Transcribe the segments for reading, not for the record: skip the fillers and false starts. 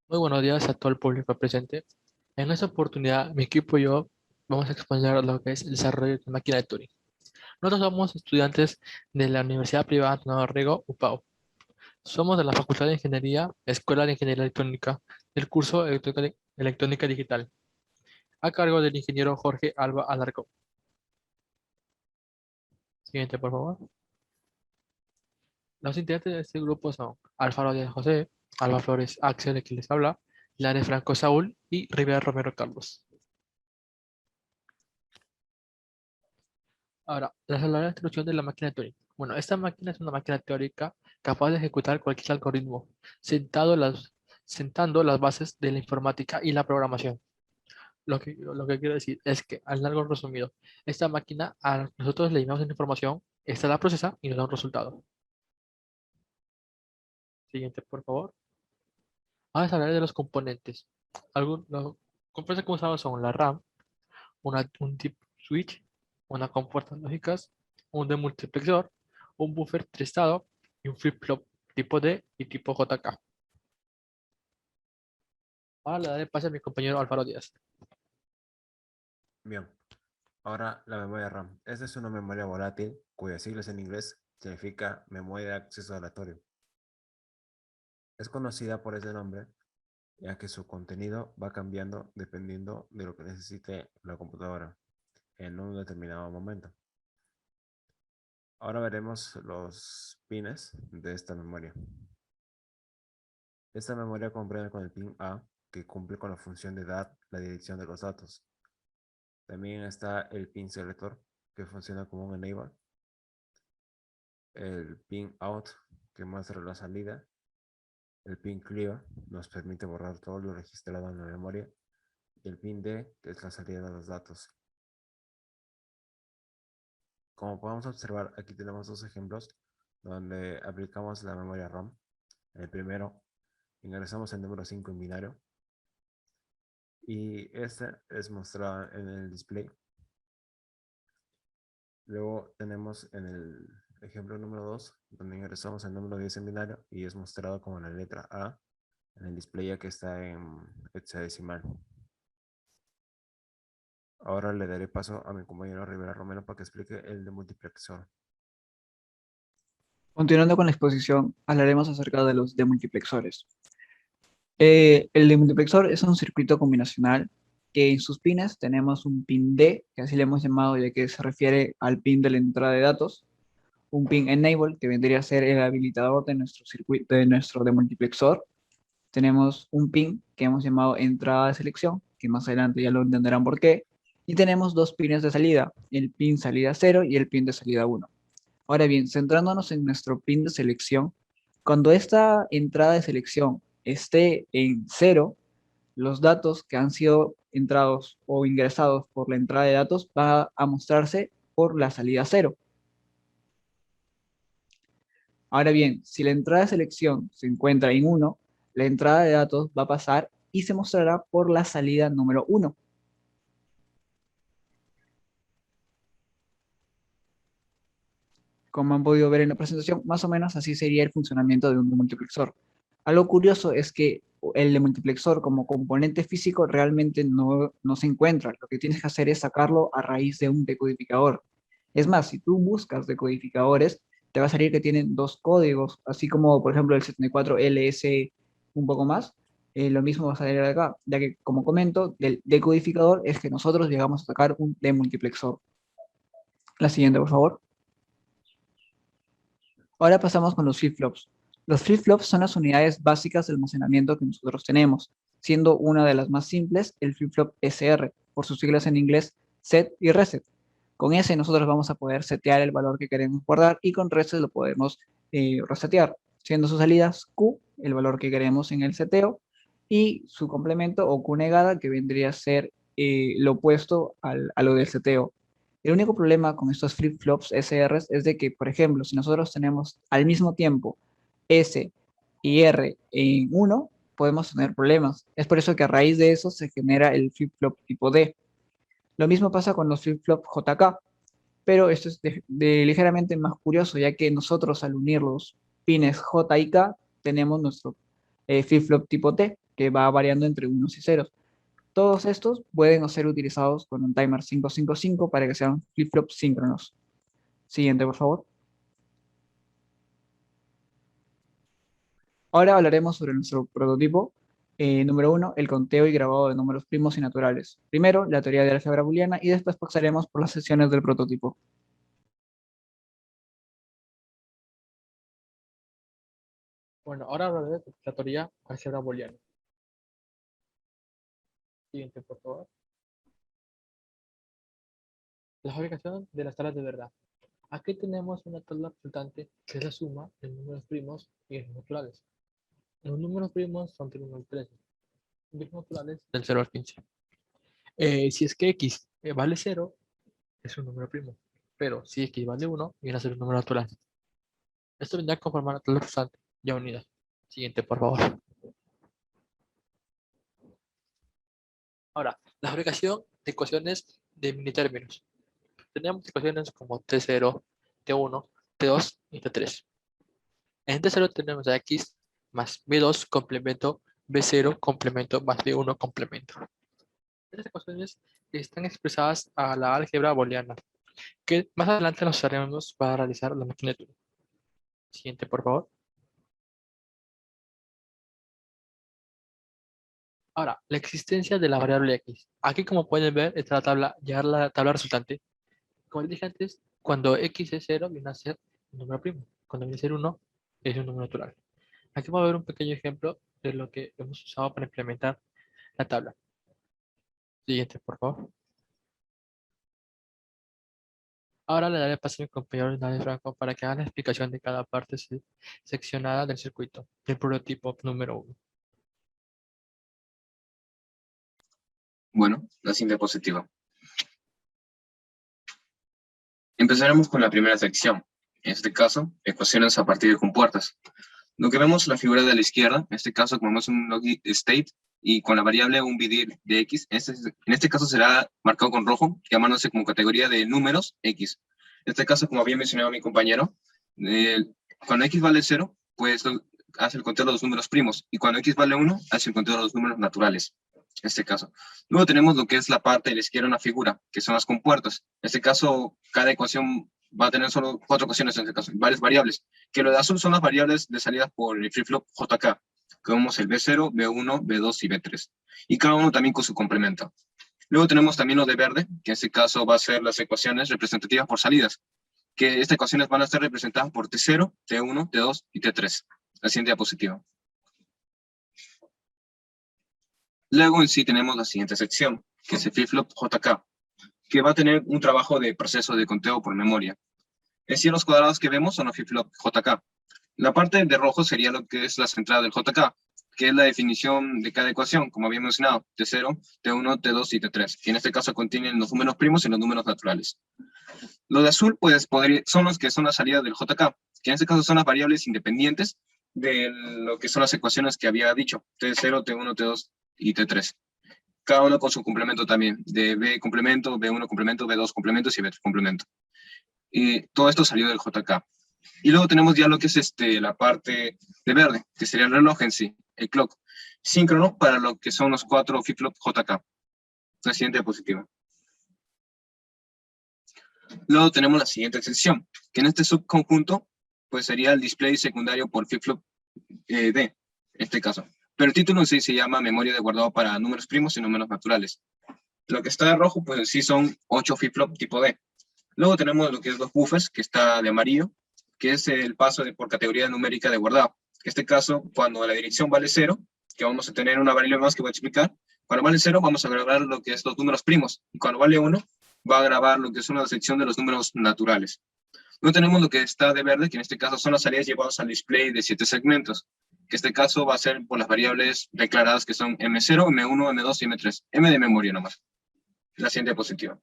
Muy buenos días a todo el público presente. En esta oportunidad, mi equipo y yo vamos a exponer lo que es el desarrollo de máquina de Turing. Nosotros somos estudiantes de la Universidad Privada Antonio Dorrego, UPAO. Somos de la Facultad de Ingeniería, Escuela de Ingeniería Electrónica, del curso Electrónica Digital, a cargo del ingeniero Jorge Alba Alarcón. Siguiente, por favor. Los integrantes de este grupo son Alfaro de José, Alba Flores Axel, de quien les habla, Lare Franco Saúl y Rivera Romero Carlos. Ahora, la introducción de la máquina de Turing. Bueno, esta máquina es una máquina teórica capaz de ejecutar cualquier algoritmo, sentando las bases de la informática y la programación. Lo que quiero decir es que, al largo resumido, esta máquina, a nosotros le damos una información, esta la procesa y nos da un resultado. Siguiente, por favor. Vamos a hablar de los componentes. Los componentes que usamos son la RAM, un chip switch, una con puertas lógicas, un demultiplexor, un buffer tristado y un flip-flop tipo D y tipo JK. Ahora le daré pase a mi compañero Alfaro Díaz. Bien, ahora la memoria RAM. Esta es una memoria volátil cuyas siglas en inglés significa memoria de acceso aleatorio. Es conocida por ese nombre ya que su contenido va cambiando dependiendo de lo que necesite la computadora en un determinado momento. Ahora veremos los pines de esta memoria. Esta memoria comprende con el pin A, que cumple con la función de dar la dirección de los datos. También está el pin selector, que funciona como un enable. El pin out, que muestra la salida. El pin clear nos permite borrar todo lo registrado en la memoria. Y el pin D, que es la salida de los datos. Como podemos observar, aquí tenemos dos ejemplos donde aplicamos la memoria RAM. El primero, ingresamos el número 5 en binario y este es mostrado en el display. Luego tenemos en el ejemplo número 2, donde ingresamos el número 10 en binario y es mostrado como la letra A en el display ya que está en hexadecimal. Ahora le daré paso a mi compañero Rivera Romero para que explique el de multiplexor. Continuando con la exposición, hablaremos acerca de los demultiplexores. El demultiplexor es un circuito combinacional que en sus pines tenemos un pin D, que así le hemos llamado ya que se refiere al pin de la entrada de datos, un pin enable, que vendría a ser el habilitador de nuestro circuito, de nuestro demultiplexor. Tenemos un pin que hemos llamado entrada de selección, que más adelante ya lo entenderán por qué, y tenemos dos pines de salida, el pin salida 0 y el pin de salida 1. Ahora bien, centrándonos en nuestro pin de selección, cuando esta entrada de selección esté en 0, los datos que han sido entrados o ingresados por la entrada de datos van a mostrarse por la salida 0. Ahora bien, si la entrada de selección se encuentra en 1, la entrada de datos va a pasar y se mostrará por la salida número 1. Como han podido ver en la presentación, más o menos así sería el funcionamiento de un demultiplexor. Algo curioso es que el demultiplexor como componente físico realmente no se encuentra. Lo que tienes que hacer es sacarlo a raíz de un decodificador. Es más, si tú buscas decodificadores, te va a salir que tienen dos códigos, así como por ejemplo el 74LS un poco más. Lo mismo va a salir de acá, ya que como comento, del decodificador es que nosotros llegamos a sacar un demultiplexor. La siguiente, por favor. Ahora pasamos con los flip-flops. Los flip-flops son las unidades básicas de almacenamiento que nosotros tenemos, siendo una de las más simples el flip-flop SR, por sus siglas en inglés set y reset. Con ese nosotros vamos a poder setear el valor que queremos guardar y con reset lo podemos resetear, siendo sus salidas Q, el valor que queremos en el seteo, y su complemento o Q negada, que vendría a ser lo opuesto a lo del seteo. El único problema con estos flip-flops SRs es de que, por ejemplo, si nosotros tenemos al mismo tiempo S y R en uno, podemos tener problemas. Es por eso que a raíz de eso se genera el flip-flop tipo D. Lo mismo pasa con los flip-flop JK, pero esto es ligeramente más curioso, ya que nosotros al unir los pines J y K tenemos nuestro flip-flop tipo T. que va variando entre unos y ceros. Todos estos pueden ser utilizados con un timer 555 para que sean flip-flops síncronos. Siguiente, por favor. Ahora hablaremos sobre nuestro prototipo. Número 1, el conteo y grabado de números primos y naturales. Primero, la teoría de álgebra booleana y después pasaremos por las secciones del prototipo. Bueno, ahora hablaré de la teoría álgebra booleana. Siguiente, por favor. La fabricación de las tablas de verdad. Aquí tenemos una tabla resultante que es la suma de números primos y los naturales. Los números primos son del 1 al 13. Los naturales del 0 al 15. Si es que x vale 0, es un número primo. Pero si x vale 1, viene a ser un número natural. Esto vendrá a conformar la tabla resultante ya unida. Siguiente, por favor. Ahora, la fabricación de ecuaciones de minitérminos. Tenemos ecuaciones como T0, T1, T2 y T3. En T0 tenemos a x más B2 complemento B0 complemento más B1 complemento. Estas ecuaciones están expresadas a la álgebra booleana, que más adelante las usaremos para realizar la máquina de Turing. Siguiente, por favor. Ahora, la existencia de la variable x. Aquí, como pueden ver, está la tabla resultante. Como les dije antes, cuando x es 0, viene a ser un número primo. Cuando viene a ser 1, es un número natural. Aquí vamos a ver un pequeño ejemplo de lo que hemos usado para implementar la tabla. Siguiente, por favor. Ahora le daré paso a mi compañero David Franco para que haga la explicación de cada parte seccionada del circuito, del prototipo número 1. Bueno, la siguiente diapositiva. Empezaremos con la primera sección, en este caso, ecuaciones a partir de compuertas. Lo que vemos en la figura de la izquierda, en este caso, como vemos un log state, y con la variable un bit de x, en este caso será marcado con rojo, llamándose como categoría de números x. En este caso, como había mencionado mi compañero, cuando x vale 0, pues hace el conteo de los números primos, y cuando x vale 1, hace el conteo de los números naturales, en este caso. Luego tenemos lo que es la parte de la izquierda de una figura, que son las compuertas. En este caso, cada ecuación va a tener solo 4 ecuaciones, en este caso, varias variables, que lo de azul son las variables de salida por el flip-flop JK, que vemos el B0, B1, B2 y B3, y cada uno también con su complemento. Luego tenemos también lo de verde, que en este caso va a ser las ecuaciones representativas por salidas, que estas ecuaciones van a estar representadas por T0, T1, T2 y T3. La siguiente diapositiva. Luego en sí tenemos la siguiente sección, que es el flip-flop JK, que va a tener un trabajo de proceso de conteo por memoria. En sí, los cuadrados que vemos son los flip-flop JK. La parte de rojo sería lo que es la centrada del JK, que es la definición de cada ecuación, como había mencionado, T0, T1, T2 y T3, que en este caso contienen los números primos y los números naturales. Los de azul, pues, son los que son la salida del JK, que en este caso son las variables independientes de lo que son las ecuaciones que había dicho, T0, T1, T2 y T3. Cada uno con su complemento también, de B complemento, B1 complemento, B2 complementos y B3 complemento. Y todo esto salió del JK. Y luego tenemos ya lo que es la parte de verde, que sería el reloj en sí, el clock, síncrono para lo que son los 4 flip-flop JK. La siguiente diapositiva. Luego tenemos la siguiente sección, que en este subconjunto pues sería el display secundario por flip-flop D, en este caso. Pero el título en sí se llama memoria de guardado para números primos y números naturales. Lo que está de rojo, pues en sí son 8 flip-flop tipo D. Luego tenemos lo que es los buffers, que está de amarillo, que es el paso por categoría numérica de guardado. En este caso, cuando la dirección vale 0, que vamos a tener una variable más que voy a explicar, cuando vale 0 vamos a grabar lo que es los números primos, y cuando vale 1 va a grabar lo que es una sección de los números naturales. Luego tenemos lo que está de verde, que en este caso son las salidas llevadas al display de 7 segmentos, que en este caso va a ser por las variables declaradas que son M0, M1, M2 y M3, M de memoria nomás. La siguiente diapositiva.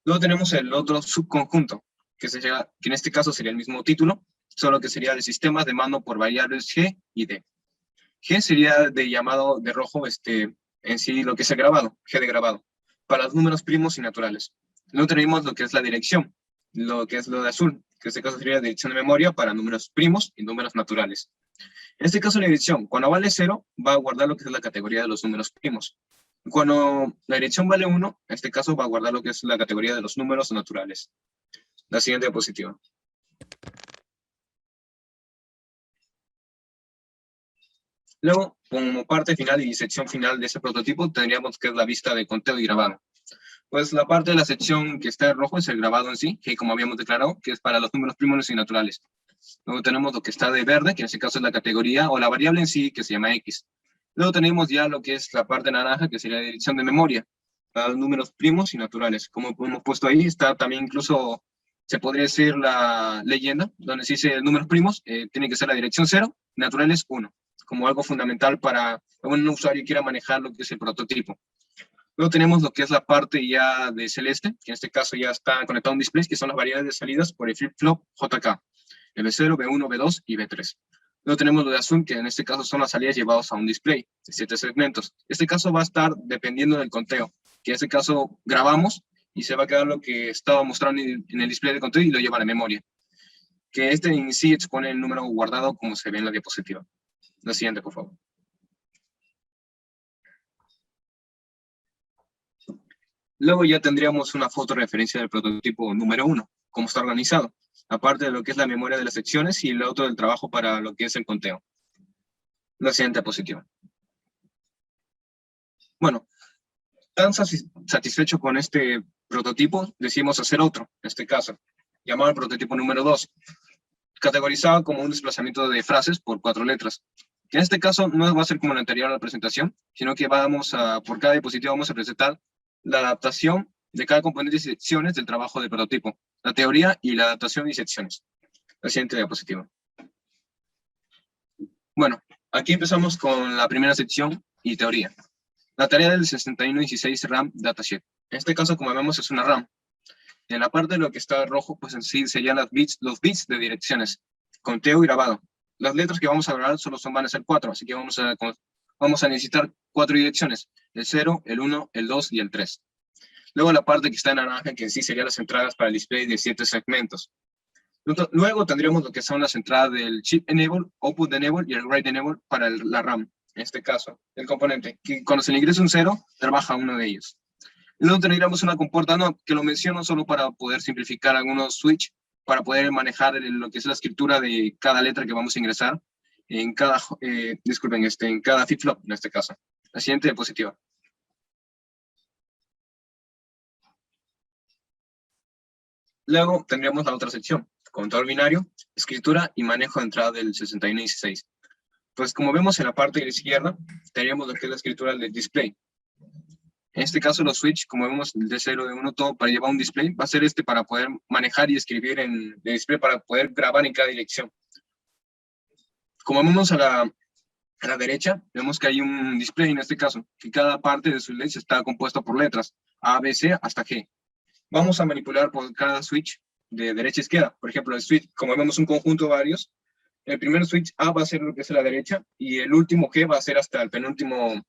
Luego tenemos el otro subconjunto, que en este caso sería el mismo título, solo que sería de sistemas de mando por variables G y D. G sería de llamado de rojo, en sí lo que es el grabado, G de grabado, para los números primos y naturales. Luego tenemos lo que es la dirección, lo que es lo de azul, que en este caso sería la dirección de memoria para números primos y números naturales. En este caso la dirección, cuando vale 0, va a guardar lo que es la categoría de los números primos. Cuando la dirección vale 1, en este caso va a guardar lo que es la categoría de los números naturales. La siguiente diapositiva. Luego, como parte final y sección final de ese prototipo, tendríamos que es la vista de conteo y grabado. Pues la parte de la sección que está en rojo es el grabado en sí, que como habíamos declarado, que es para los números primos y naturales. Luego tenemos lo que está de verde, que en este caso es la categoría o la variable en sí, que se llama X. Luego tenemos ya lo que es la parte naranja, que sería la dirección de memoria, para los números primos y naturales. Como hemos puesto ahí, está también incluso, se podría decir la leyenda, donde se dice números primos, tiene que ser la dirección 0, naturales 1, como algo fundamental para un usuario que quiera manejar lo que es el prototipo. Luego tenemos lo que es la parte ya de celeste, que en este caso ya está conectado a un display, que son las variables de salidas por el flip-flop JK, B0, B1, B2 y B3. Luego tenemos lo de azul, que en este caso son las salidas llevadas a un display de 7 segmentos. Este caso va a estar dependiendo del conteo, que en este caso grabamos y se va a quedar lo que estaba mostrando en el display de conteo y lo lleva a la memoria. Que este en sí expone el número guardado como se ve en la diapositiva. La siguiente, por favor. Luego ya tendríamos una foto referencia del prototipo número 1, cómo está organizado, aparte de lo que es la memoria de las secciones y el otro del trabajo para lo que es el conteo. La siguiente diapositiva. Bueno, tan satisfecho con este prototipo, decidimos hacer otro, en este caso, llamado el prototipo número 2, categorizado como un desplazamiento de frases por 4 letras. Que en este caso no va a ser como el anterior a la presentación, sino que por cada diapositiva vamos a presentar la adaptación de cada componente y secciones del trabajo del prototipo, la teoría y la adaptación y secciones. La siguiente diapositiva. Bueno, aquí empezamos con la primera sección y teoría. La tarea del 6116 RAM datasheet. En este caso, como vemos, es una RAM. En la parte de lo que está rojo, pues en sí serían los bits de direcciones, conteo y grabado. Las letras que vamos a grabar van a ser 4, así que vamos a necesitar 4 direcciones, el 0, el 1, el 2 y el 3. Luego la parte que está en naranja, que en sí serían las entradas para el display de 7 segmentos. Luego tendríamos lo que son las entradas del chip enable, output enable y el write enable para la RAM, en este caso, el componente, que cuando se le ingresa un 0, trabaja uno de ellos. Luego tendríamos una comporta no, que lo menciono solo para poder simplificar algunos switch, para poder manejar lo que es la escritura de cada letra que vamos a ingresar en cada, en cada flip-flop, en este caso. La siguiente diapositiva. Luego tendríamos la otra sección, contador binario, escritura y manejo de entrada del 6116. Pues como vemos en la parte de la izquierda, tendríamos lo que es la escritura del display. En este caso los switch, como vemos, el D0, D1, todo para llevar un display, va a ser para poder manejar y escribir en el display para poder grabar en cada dirección. Como vemos a la derecha, vemos que hay un display en este caso, que cada parte de su LED está compuesta por letras, A, B, C, hasta G. Vamos a manipular por cada switch de derecha a izquierda. Por ejemplo, el switch, como vemos un conjunto de varios, el primer switch A va a ser lo que es a la derecha, y el último G va a ser hasta el penúltimo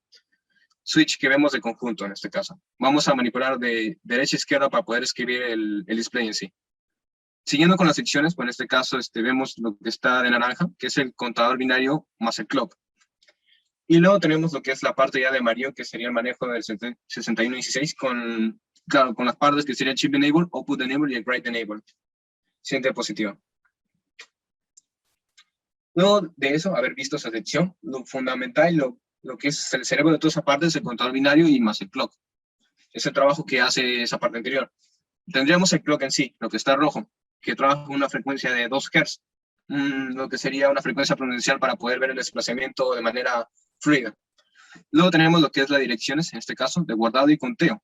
switch que vemos de conjunto en este caso. Vamos a manipular de derecha a izquierda para poder escribir el display en sí. Siguiendo con las secciones, pues en este caso vemos lo que está de naranja, que es el contador binario más el clock. Y luego tenemos lo que es la parte ya de amarillo, que sería el manejo del 6116 con las partes que sería chip enable, output enable y el write enable. Siguiente diapositiva. Luego de eso, haber visto esa sección, lo fundamental, lo que es el cerebro de toda esa parte es el contador binario y más el clock. Es el trabajo que hace esa parte anterior. Tendríamos el clock en sí, lo que está rojo, que trabaja con una frecuencia de 2 Hz, lo que sería una frecuencia prudencial para poder ver el desplazamiento de manera fluida. Luego tenemos lo que es las direcciones, en este caso, de guardado y conteo,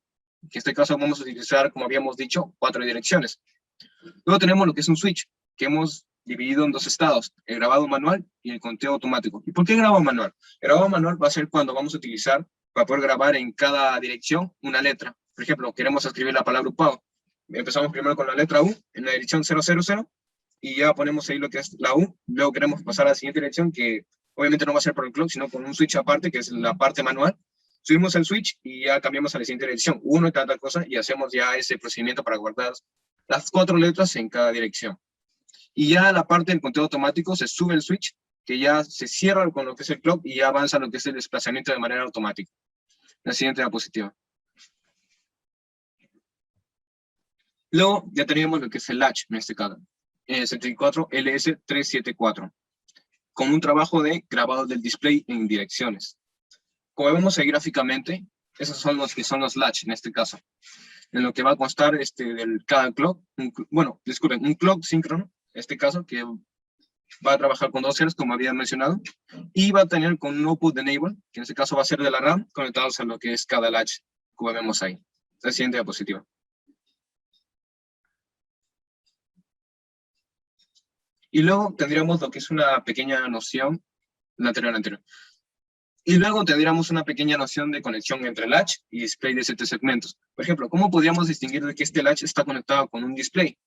que en este caso vamos a utilizar, como habíamos dicho, 4 direcciones. Luego tenemos lo que es un switch, que hemos dividido en 2 estados, el grabado manual y el conteo automático. ¿Y por qué grabado manual? El grabado manual va a ser cuando vamos a utilizar para poder grabar en cada dirección una letra. Por ejemplo, queremos escribir la palabra upado. Empezamos primero con la letra U en la dirección 000 y ya ponemos ahí lo que es la U. Luego queremos pasar a la siguiente dirección, que obviamente no va a ser por el clock, sino con un switch aparte, que es la parte manual. Subimos el switch y ya cambiamos a la siguiente dirección, 1 y tal cosa, y hacemos ya ese procedimiento para guardar las 4 letras en cada dirección. Y ya la parte del conteo automático se sube el switch, que ya se cierra con lo que es el clock y ya avanza lo que es el desplazamiento de manera automática. La siguiente diapositiva. Luego ya teníamos lo que es el latch, en este caso, 74LS374, con un trabajo de grabado del display en direcciones. Como vemos ahí gráficamente, esos son los que son los latch en este caso, en lo que va a constar cada clock, un clock síncrono, en este caso, que va a trabajar con dos ceros, como había mencionado, y va a tener con un output de enable, que en este caso va a ser de la RAM, conectados a lo que es cada latch, como vemos ahí. La siguiente diapositiva. Y luego tendríamos lo que es una pequeña noción, la anterior. Y luego tendríamos una pequeña noción de conexión entre latch y display de 7 segmentos. Por ejemplo, ¿cómo podríamos distinguir de que este latch está conectado con un display?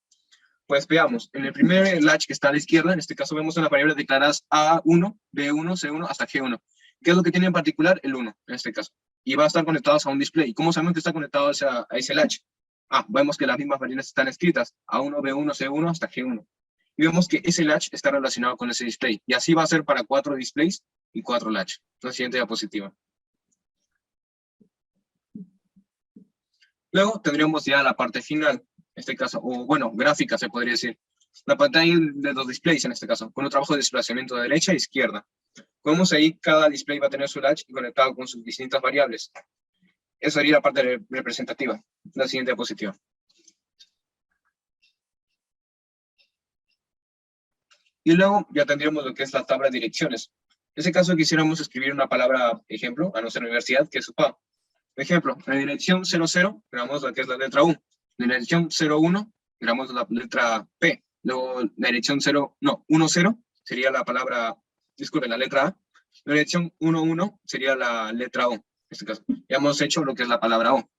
Pues veamos, en el primer latch que está a la izquierda, en este caso vemos una variable declaradas A1, B1, C1 hasta G1. ¿Qué es lo que tiene en particular? El 1, en este caso. Y va a estar conectados a un display. ¿Cómo sabemos que está conectado a ese latch? Vemos que las mismas variables están escritas, A1, B1, C1 hasta G1. Y vemos que ese latch está relacionado con ese display. Y así va a ser para 4 displays y 4 latch. La siguiente diapositiva. Luego tendríamos ya la parte final, en este caso, o bueno, gráfica se podría decir. La pantalla de los displays en este caso, con un trabajo de desplazamiento de derecha a izquierda. Como vemos ahí, cada display va a tener su latch conectado con sus distintas variables. Esa sería la parte representativa. La siguiente diapositiva. Y luego ya tendríamos lo que es la tabla de direcciones. En este caso quisiéramos escribir una palabra ejemplo a nuestra universidad, que es UPAO. Por ejemplo, en la dirección 00, creamos lo que es la letra U. En la dirección 01, creamos la letra P. Luego, la dirección 10 sería la palabra, disculpen, la letra A. La dirección 11 sería la letra O. En este caso, ya hemos hecho lo que es la palabra O.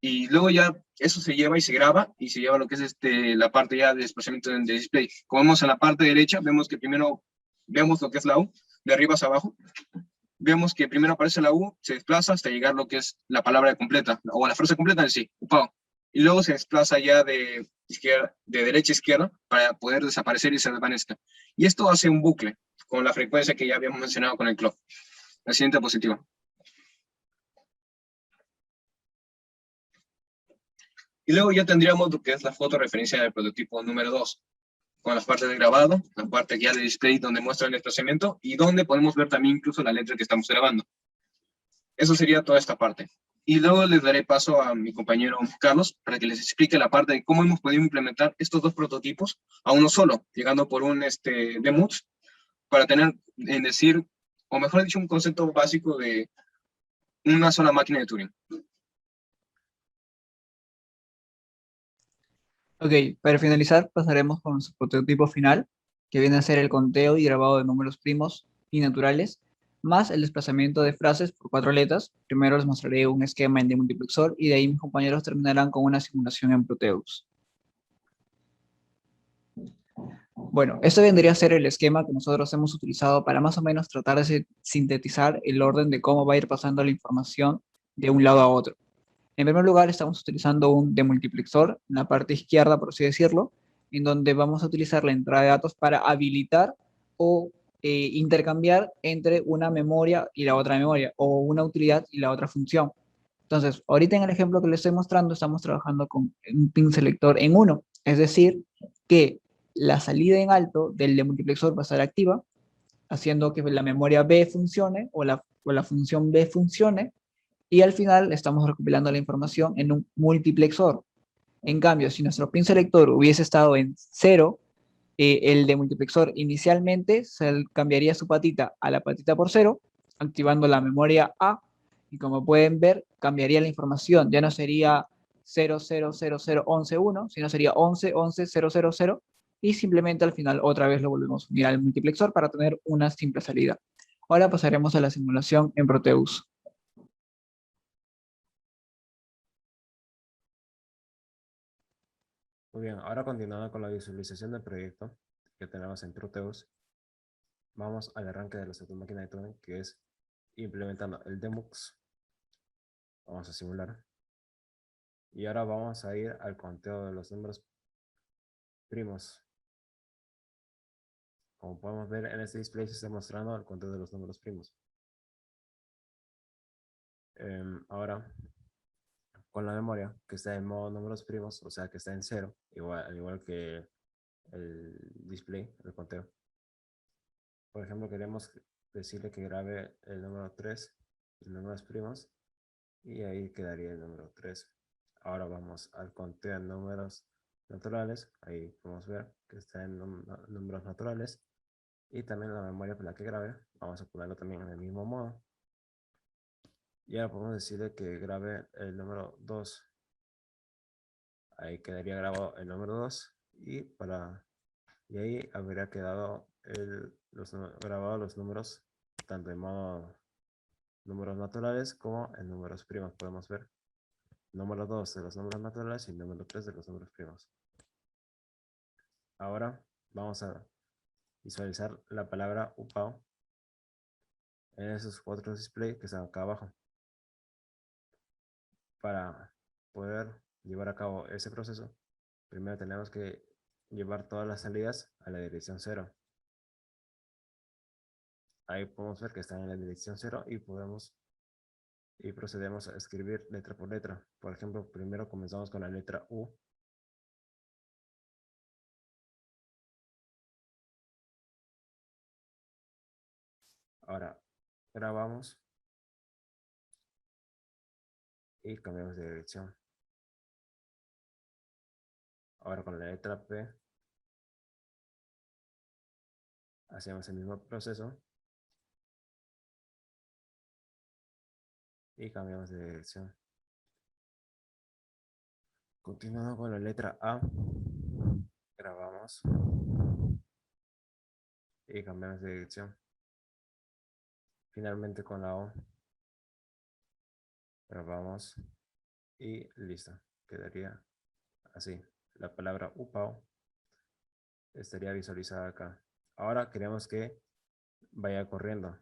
Y luego ya eso se lleva y se graba, y se lleva lo que es la parte ya de desplazamiento de display. Como vemos en la parte derecha, vemos que primero vemos lo que es la U, de arriba hacia abajo. Vemos que primero aparece la U, se desplaza hasta llegar lo que es la palabra completa, o la frase completa en sí, UPAO. Y luego se desplaza ya de derecha a izquierda para poder desaparecer y se desvanezca. Y esto hace un bucle con la frecuencia que ya habíamos mencionado con el clock. La siguiente diapositiva. Y luego ya tendríamos lo que es la foto referencia del prototipo número 2, con las partes de grabado, la parte ya de display donde muestra el desplazamiento y donde podemos ver también incluso la letra que estamos grabando. Eso sería toda esta parte. Y luego les daré paso a mi compañero Carlos para que les explique la parte de cómo hemos podido implementar estos dos prototipos a uno solo, llegando por un demuts, para tener, en decir, o mejor dicho, un concepto básico de una sola máquina de Turing. Ok, para finalizar pasaremos con nuestro prototipo final, que viene a ser el conteo y grabado de números primos y naturales, más el desplazamiento de frases por 4 letras. Primero les mostraré un esquema en demultiplexor y de ahí mis compañeros terminarán con una simulación en Proteus. Bueno, esto vendría a ser el esquema que nosotros hemos utilizado para más o menos tratar de sintetizar el orden de cómo va a ir pasando la información de un lado a otro. En primer lugar, estamos utilizando un demultiplexor en la parte izquierda, por así decirlo, en donde vamos a utilizar la entrada de datos para habilitar o intercambiar entre una memoria y la otra memoria, o una utilidad y la otra función. Entonces, ahorita en el ejemplo que les estoy mostrando, estamos trabajando con un pin selector en 1, es decir, que la salida en alto del demultiplexor va a estar activa, haciendo que la memoria B funcione o la función B funcione, y al final estamos recopilando la información en un multiplexor. En cambio, si nuestro pin selector hubiese estado en 0, el demultiplexor inicialmente se cambiaría su patita a la patita por 0, activando la memoria A, y como pueden ver, cambiaría la información. Ya no sería 000011, sino sería 11110000, y simplemente al final otra vez lo volvemos a unir al multiplexor para tener una simple salida. Ahora pasaremos a la simulación en Proteus. Muy bien, ahora continuando con la visualización del proyecto que tenemos en Proteus, vamos al arranque de la máquina de Turing, que es implementando el demux. Vamos a simular. Y ahora vamos a ir al conteo de los números primos. Como podemos ver en este display se está mostrando el conteo de los números primos. Ahora, con la memoria, que está en modo números primos, o sea que está en 0, al igual que el display, el conteo. Por ejemplo, queremos decirle que grabe el número 3, los números primos, y ahí quedaría el número 3. Ahora vamos al conteo en números naturales, ahí podemos ver que está en números naturales, y también la memoria para la que grabe, vamos a ponerlo también en el mismo modo. Y ahora podemos decirle que grabe el número 2. Ahí quedaría grabado el número 2 y ahí habría quedado grabados los números tanto en modo números naturales como en números primos. Podemos ver número 2 de los números naturales y número 3 de los números primos. Ahora vamos a visualizar la palabra UPAO en esos otros displays que están acá abajo. Para poder llevar a cabo ese proceso, primero tenemos que llevar todas las salidas a la dirección 0. Ahí podemos ver que están en la dirección 0 y procedemos a escribir letra por letra. Por ejemplo, primero comenzamos con la letra U. Ahora grabamos y cambiamos de dirección. Ahora con la letra P hacemos el mismo proceso y cambiamos de dirección. Continuando con la letra A, grabamos y cambiamos de dirección. Finalmente con la O, grabamos y listo. Quedaría así. La palabra UPAO estaría visualizada acá. Ahora queremos que vaya corriendo.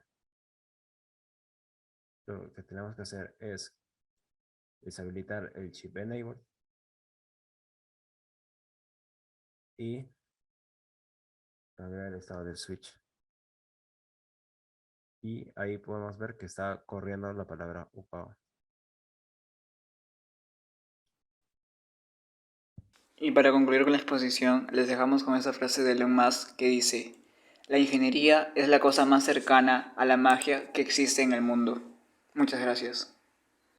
Lo que tenemos que hacer es deshabilitar el chip enable y cambiar el estado del switch. Y ahí podemos ver que está corriendo la palabra UPAO. Y para concluir con la exposición, les dejamos con esa frase de Elon Musk que dice: la ingeniería es la cosa más cercana a la magia que existe en el mundo. Muchas gracias.